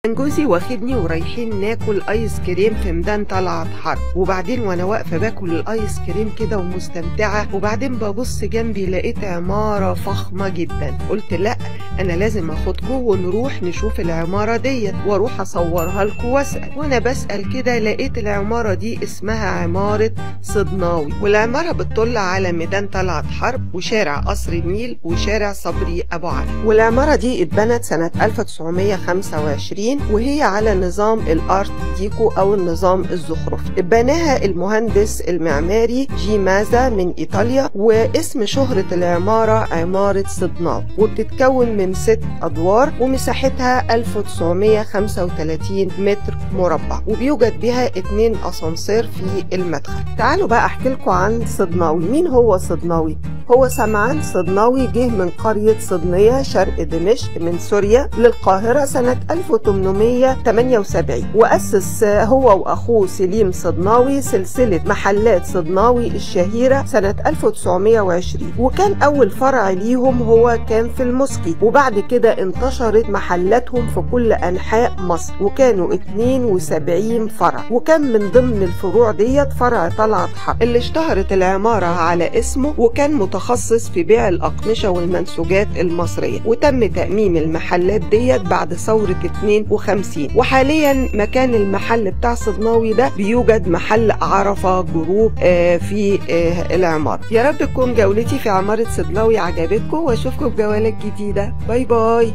كان جوزي واخدني ورايحين ناكل ايس كريم في ميدان طلعت حرب، وبعدين وانا واقفه باكل الايس كريم كده ومستمتعه، وبعدين ببص جنبي لقيت عماره فخمه جدا. قلت لا، انا لازم اخدكم ونروح نشوف العماره ديت واروح اصورها لكم واسال. وانا بسال كده لقيت العماره دي اسمها عماره صدناوي، والعماره بتطل على ميدان طلعت حرب وشارع قصر النيل وشارع صبري ابو علي. والعماره دي اتبنت سنه 1925 وهي على نظام الارت ديكو او النظام الزخرفي. بناها المهندس المعماري جي مازا من ايطاليا، واسم شهرة العمارة عمارة صدناوي، وبتتكون من 6 ادوار ومساحتها 1935 متر مربع، وبيوجد بها 2 اسانسير في المدخل. تعالوا بقى احكي لكم عن صدناوي. مين هو صدناوي؟ هو سمعان صدناوي جه من قرية صدنية شرق دمشق من سوريا للقاهرة سنة 1878، وأسس هو وأخوه سليم صدناوي سلسلة محلات صدناوي الشهيرة سنة 1920، وكان أول فرع ليهم هو كان في المسكي، وبعد كده انتشرت محلاتهم في كل أنحاء مصر، وكانوا 72 فرع، وكان من ضمن الفروع ديت فرع طلعت حرب اللي اشتهرت العمارة على اسمه، وكان متخصص في بيع الأقمشة والمنسوجات المصرية، وتم تأميم المحلات ديت بعد ثورة 52. وحاليا مكان المحل بتاع صدناوي ده بيوجد محل عرفة جروب في العمارة. يا رب تكون جولتي في عمارة صدناوي عجبتكم، واشوفكم في جولات جديدة. باي باي.